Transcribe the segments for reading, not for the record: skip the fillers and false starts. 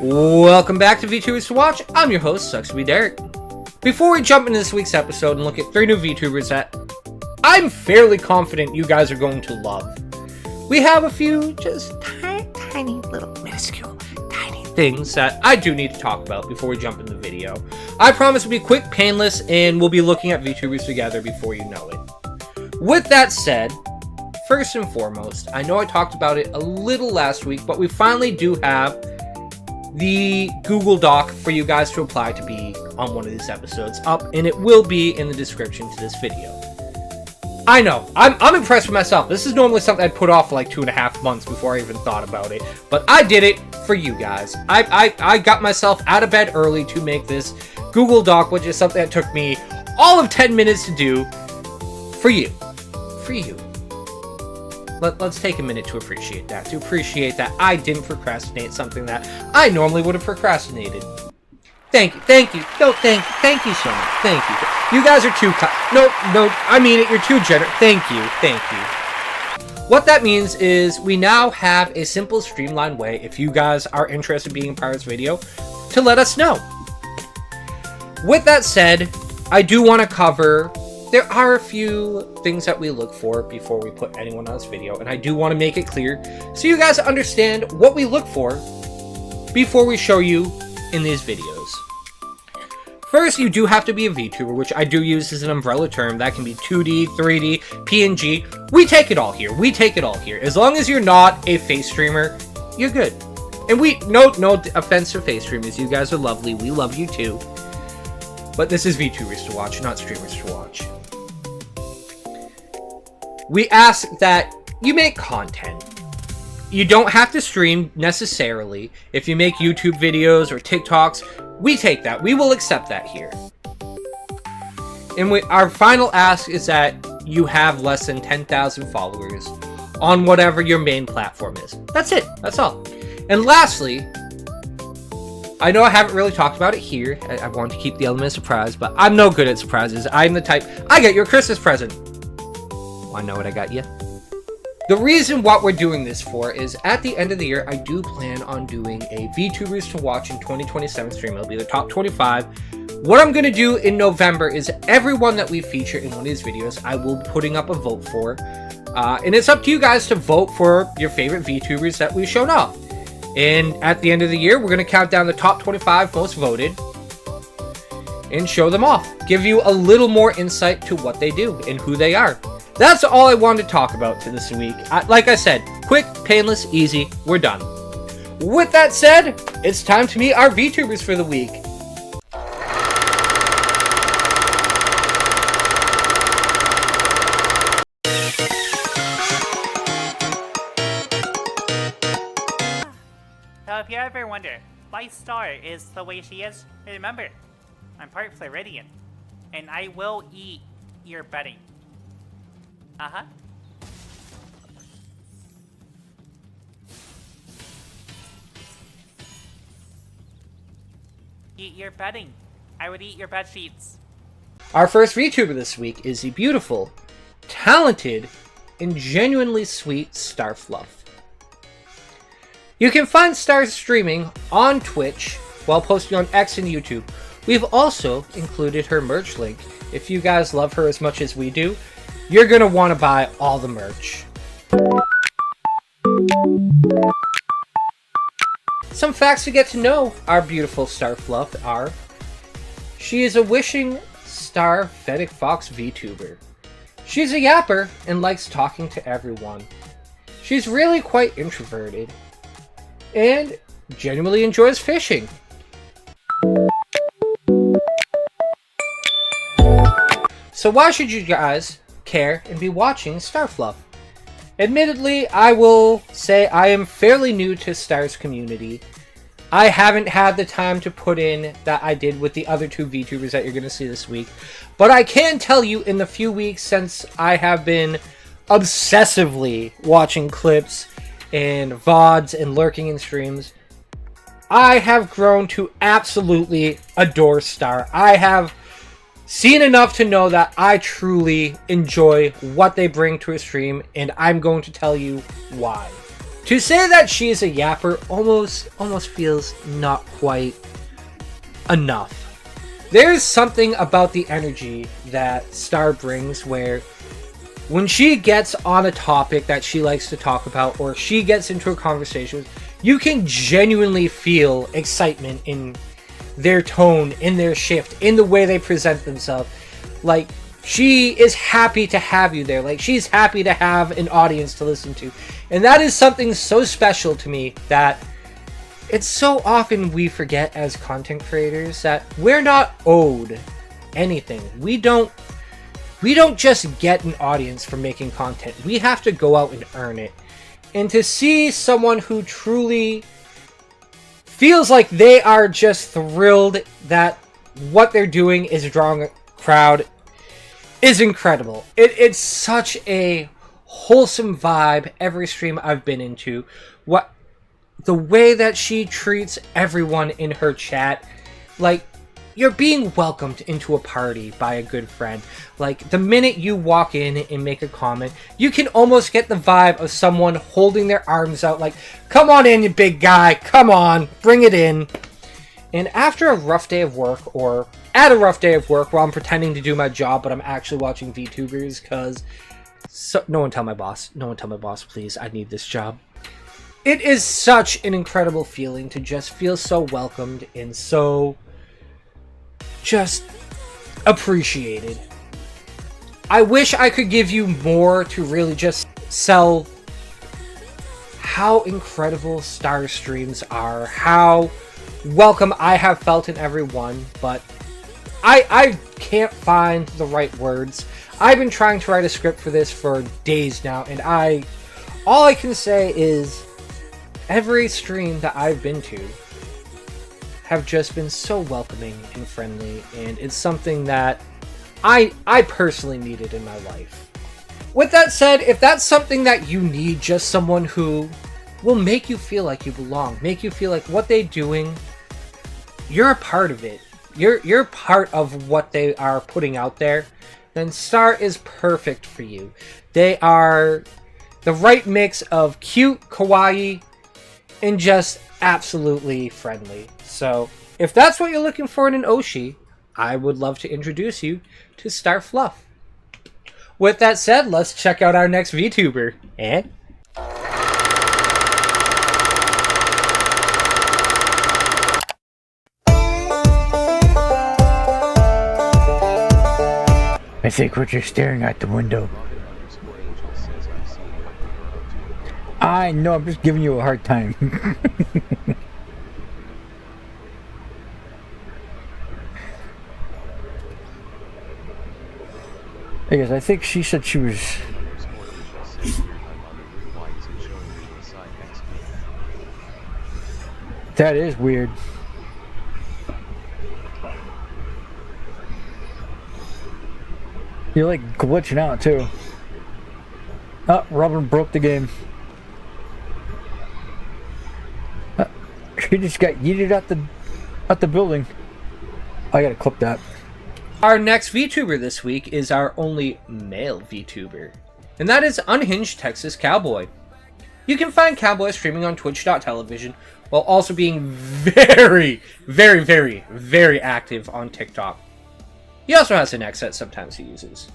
Welcome back to Vtubers to Watch. I'm your host, Sucks to be Derek. Before we jump into this week's episode and look at 3 new Vtubers that I'm fairly confident you guys are going to love, we have a few just tiny little minuscule tiny things that I do need to talk about before we jump into the video. I promise to be quick, painless, and we'll be looking at Vtubers together before you know it. With that said, first and foremost, I know I talked about it a little last week, but we finally do have the Google Doc for you guys to apply to be on one of these episodes up, and it will be in the description to this video. I know, I'm impressed with myself. This is normally something I'd put off for like 2.5 months before I even thought about it, but I did it for you guys. I got myself out of bed early to make this Google Doc, which is something that took me all of 10 minutes to do for you. For you. Let's take a minute to appreciate that. I didn't procrastinate something that I normally would have procrastinated. Thank you. No, thank you so much. Thank you. You guys are too no, I mean it. You're too generous. Thank you. What that means is we now have a simple, streamlined way, if you guys are interested in being a part of this video, to let us know. With that said, I do want to cover, there are a few things that we look for before we put anyone on this video, and I do want to make it clear so you guys understand what we look for before we show you in these videos. First, you do have to be a VTuber, which I do use as an umbrella term. That can be 2D, 3D, PNG. We take it all here. As long as you're not a face streamer, you're good. And no offense to face streamers. You guys are lovely. We love you too. But this is VTubers to watch, not streamers to watch. We ask that you make content. You don't have to stream necessarily. If you make YouTube videos or TikToks, we take that. We will accept that here. And our final ask is that you have less than 10,000 followers on whatever your main platform is. That's it. That's all. And lastly, I know I haven't really talked about it here. I want to keep the element of surprise, but I'm no good at surprises. I'm the type, I got your Christmas present. Want to know what I got you? The reason what we're doing this for is at the end of the year, I do plan on doing a VTubers to Watch in 2027 stream. It'll be the top 25. What I'm going to do in November is everyone that we feature in one of these videos, I will be putting up a vote for. And it's up to you guys to vote for your favorite VTubers that we've shown off. And at the end of the year, we're going to count down the top 25 most voted and show them off. Give you a little more insight to what they do and who they are. That's all I wanted to talk about this week. Like I said, quick, painless, easy, we're done. With that said, it's time to meet our VTubers for the week. So if you ever wonder why Star is the way she is, remember, I'm part Floridian, and I will eat your bedding. Uh-huh. Eat your bedding. I would eat your bed sheets. Our first VTuber this week is the beautiful, talented, and genuinely sweet StarFluf. You can find Star streaming on Twitch while posting on X and YouTube. We've also included her merch link. If you guys love her as much as we do, you're going to want to buy all the merch. Some facts to get to know our beautiful StarFluf are: she is a wishing Star Fennec Fox VTuber. She's a yapper and likes talking to everyone. She's really quite introverted and genuinely enjoys fishing. So why should you guys care and be watching StarFluf? Admittedly, I will say I am fairly new to Star's community. I haven't had the time to put in that I did with the other 2 VTubers that you're going to see this week. But I can tell you, in the few weeks since I have been obsessively watching clips and VODs and lurking in streams, I have grown to absolutely adore Star. I have seen enough to know that I truly enjoy what they bring to a stream, and I'm going to tell you why. To say that she is a yapper almost feels not quite enough. There's something about the energy that Star brings where when she gets on a topic that she likes to talk about, or she gets into a conversation, you can genuinely feel excitement in their tone, in their shift, in the way they present themselves. Like, she is happy to have you there. Like, she's happy to have an audience to listen to. And that is something so special to me that it's so often we forget as content creators that we're not owed anything. We don't just get an audience for making content. We have to go out and earn it. And to see someone who truly feels like they are just thrilled that what they're doing is drawing a crowd is incredible. It's such a wholesome vibe every stream I've been into. The way that she treats everyone in her chat, like, you're being welcomed into a party by a good friend. Like, the minute you walk in and make a comment, you can almost get the vibe of someone holding their arms out like, come on in, you big guy, come on, bring it in. And after a rough day of work, or at a rough day of work where I'm pretending to do my job, but I'm actually watching VTubers because... no one tell my boss, please, I need this job. It is such an incredible feeling to just feel so welcomed and so just appreciated. I wish I could give you more to really just sell how incredible Star streams are, how welcome I have felt in every one, but I can't find the right words. I've been trying to write a script for this for days now, and all I can say is every stream that I've been to have just been so welcoming and friendly, and it's something that I personally needed in my life. With that said, if that's something that you need, just someone who will make you feel like you belong, make you feel like what they're doing, you're a part of it, you're part of what they are putting out there, then Star is perfect for you. They are the right mix of cute, kawaii, and just absolutely friendly. So, if that's what you're looking for in an Oshi, I would love to introduce you to StarFluf. With that said, let's check out our next VTuber. I think we're just staring out the window. I know, I'm just giving you a hard time. Because I think she said she was... That is weird. You're like glitching out too. Oh, Robin broke the game. She just got yeeted out the building. I gotta clip that. Our next VTuber this week is our only male VTuber, and that is Unhingedtxcowboy. You can find Cowboy streaming on twitch.tv while also being very, very, very, very active on TikTok. He also has an X that sometimes he uses.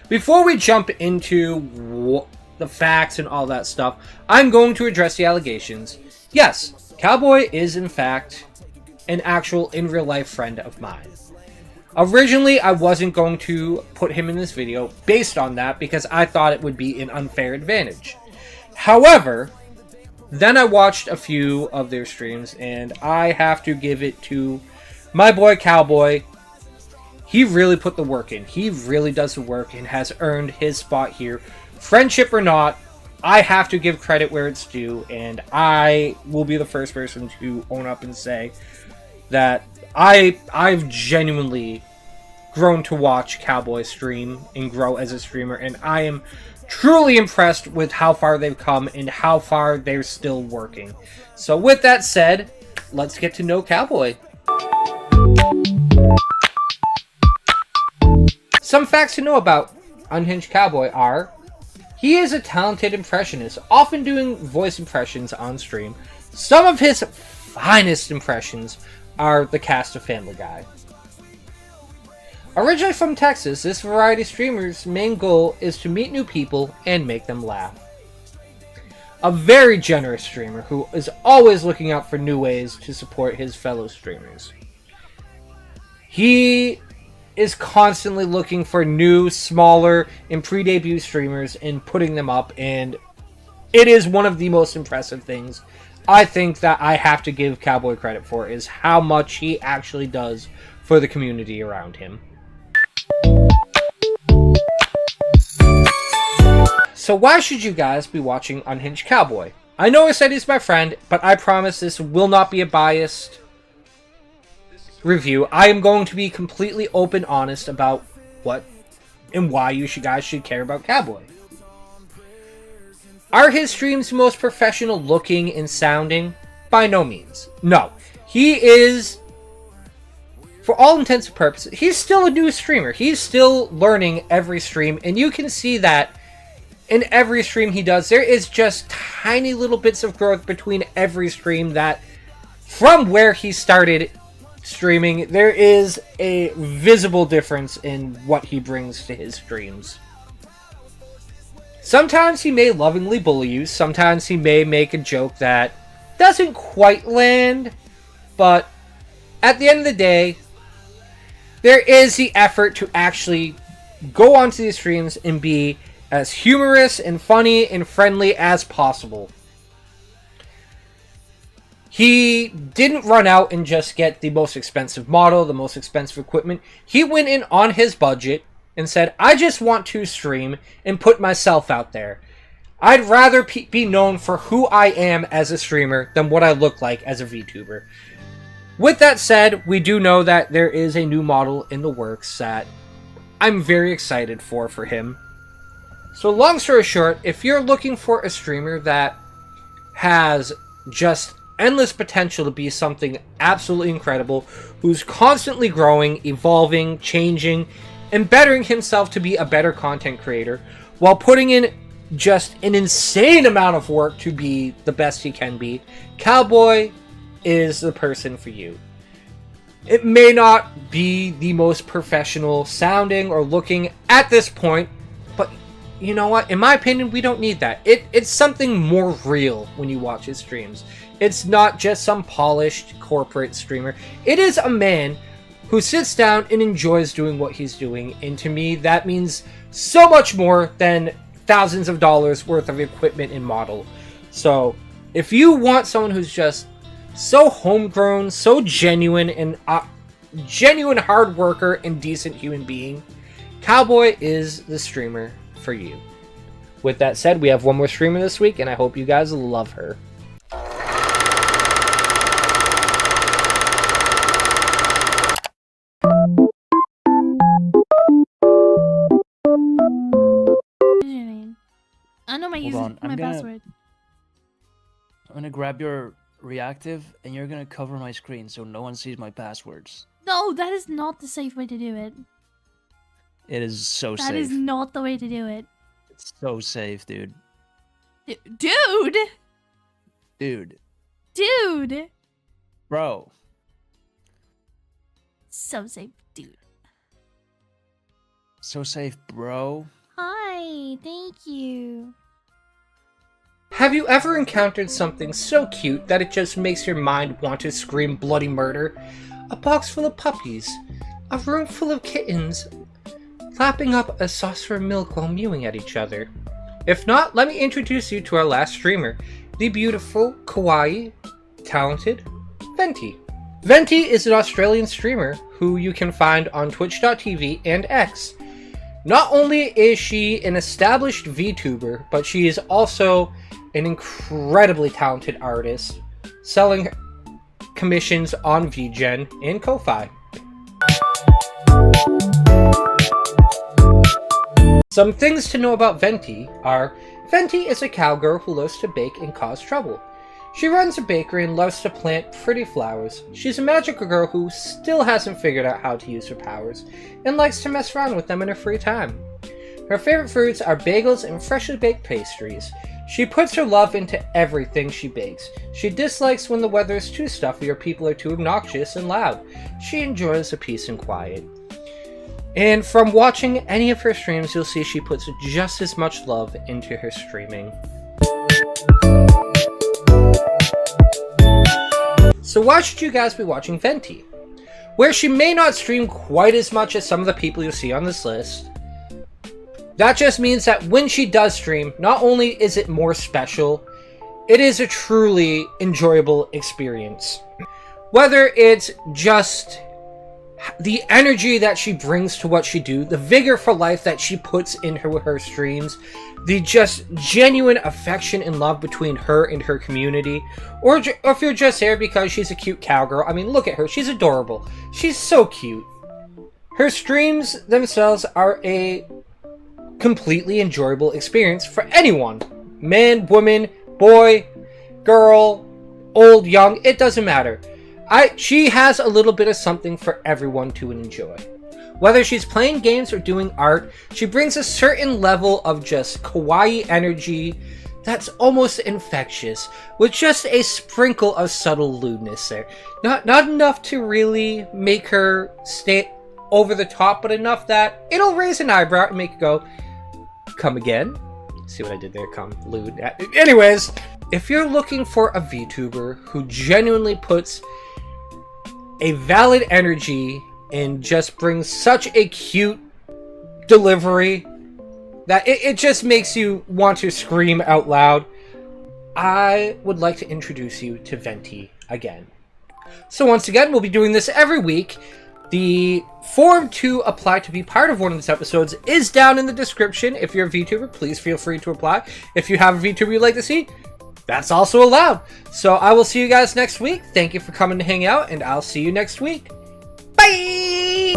Before we jump into the facts and all that stuff, I'm going to address the allegations. Yes, Cowboy is in fact an actual in real life friend of mine. Originally, I wasn't going to put him in this video based on that because I thought it would be an unfair advantage. However, then I watched a few of their streams and I have to give it to my boy Cowboy. He really put the work in. He really does the work and has earned his spot here. Friendship or not, I have to give credit where it's due, and I will be the first person to own up and say that I've genuinely grown to watch Cowboy stream and grow as a streamer, and I am truly impressed with how far they've come and how far they're still working. So with that said, let's get to know Cowboy. Some facts to know about Unhingedtxcowboy are: he is a talented impressionist, often doing voice impressions on stream. Some of his finest impressions are the cast of Family Guy. Originally from Texas, this variety streamer's main goal is to meet new people and make them laugh. A very generous streamer who is always looking out for new ways to support his fellow streamers. He is constantly looking for new, smaller, and pre-debut streamers and putting them up, and it is one of the most impressive things I think that I have to give Cowboy credit for, is how much he actually does for the community around him. So why should you guys be watching Unhingedtxcowboy? I know I said he's my friend, but I promise this will not be a biased review. I am going to be completely open, honest about what and why you guys should care about Cowboy. Are his streams most professional looking and sounding? By no means. No. He is, for all intents and purposes, he's still a new streamer. He's still learning every stream, and you can see that in every stream he does. There is just tiny little bits of growth between every stream, that from where he started streaming, there is a visible difference in what he brings to his streams. Sometimes he may lovingly bully you, sometimes he may make a joke that doesn't quite land, but at the end of the day, there is the effort to actually go onto these streams and be as humorous and funny and friendly as possible. He didn't run out and just get the most expensive model, the most expensive equipment. He went in on his budget and said, I just want to stream and put myself out there. I'd rather be known for who I am as a streamer than what I look like as a VTuber. With that said, we do know that there is a new model in the works that I'm very excited for him. So long story short, if you're looking for a streamer that has just endless potential to be something absolutely incredible, who's constantly growing, evolving, changing, and bettering himself to be a better content creator, while putting in just an insane amount of work to be the best he can be, Cowboy is the person for you. It may not be the most professional sounding or looking at this point, but you know what? In my opinion, we don't need that. It's something more real when you watch his streams. It's not just some polished corporate streamer. It is a man who sits down and enjoys doing what he's doing, and to me, that means so much more than thousands of dollars worth of equipment and model. So, if you want someone who's just so homegrown, so genuine, and a genuine hard worker and decent human being, Cowboy is the streamer for you. With that said, we have one more streamer this week, and I hope you guys love her. I know my password. I'm gonna grab your reactive and you're gonna cover my screen so no one sees my passwords. No, that is not the safe way to do it. It is so safe. That is not the way to do it. It's so safe, dude. Dude! Dude. Dude! Bro. So safe, dude. So safe, bro. Hi, thank you. Have you ever encountered something so cute that it just makes your mind want to scream bloody murder? A box full of puppies, a room full of kittens, lapping up a saucer of milk while mewing at each other. If not, let me introduce you to our last streamer, the beautiful, kawaii, talented Ventea. Ventea is an Australian streamer who you can find on twitch.tv and X. Not only is she an established VTuber, but she is also an incredibly talented artist, selling commissions on VGen and Ko-Fi. Some things to know about Ventea are: Ventea is a cowgirl who loves to bake and cause trouble. She runs a bakery and loves to plant pretty flowers. She's a magical girl who still hasn't figured out how to use her powers, and likes to mess around with them in her free time. Her favorite foods are bagels and freshly baked pastries. She puts her love into everything she bakes. She dislikes when the weather is too stuffy or people are too obnoxious and loud. She enjoys the peace and quiet. And from watching any of her streams, you'll see she puts just as much love into her streaming. So why should you guys be watching Ventea? Where she may not stream quite as much as some of the people you see on this list, that just means that when she does stream, not only is it more special, it is a truly enjoyable experience. Whether it's just the energy that she brings to what she do, the vigor for life that she puts in her streams, the just genuine affection and love between her and her community, or if you're just there because she's a cute cowgirl. I mean, look at her. She's adorable. She's so cute. Her streams themselves are a completely enjoyable experience for anyone. Man, woman, boy, girl, old, young, it doesn't matter. She has a little bit of something for everyone to enjoy. Whether she's playing games or doing art, she brings a certain level of just kawaii energy that's almost infectious, with just a sprinkle of subtle lewdness there. Not enough to really make her stay over the top, but enough that it'll raise an eyebrow and make it go, come again? See what I did there? Come, lewd. Anyways, if you're looking for a VTuber who genuinely puts a valid energy and just brings such a cute delivery that it just makes you want to scream out loud, I would like to introduce you to Ventea again. So once again, we'll be doing this every week. The form to apply to be part of one of these episodes is down in the description. If you're a VTuber, please feel free to apply. If you have a VTuber you'd like to see, that's also allowed. So I will see you guys next week. Thank you for coming to hang out, and I'll see you next week. Bye!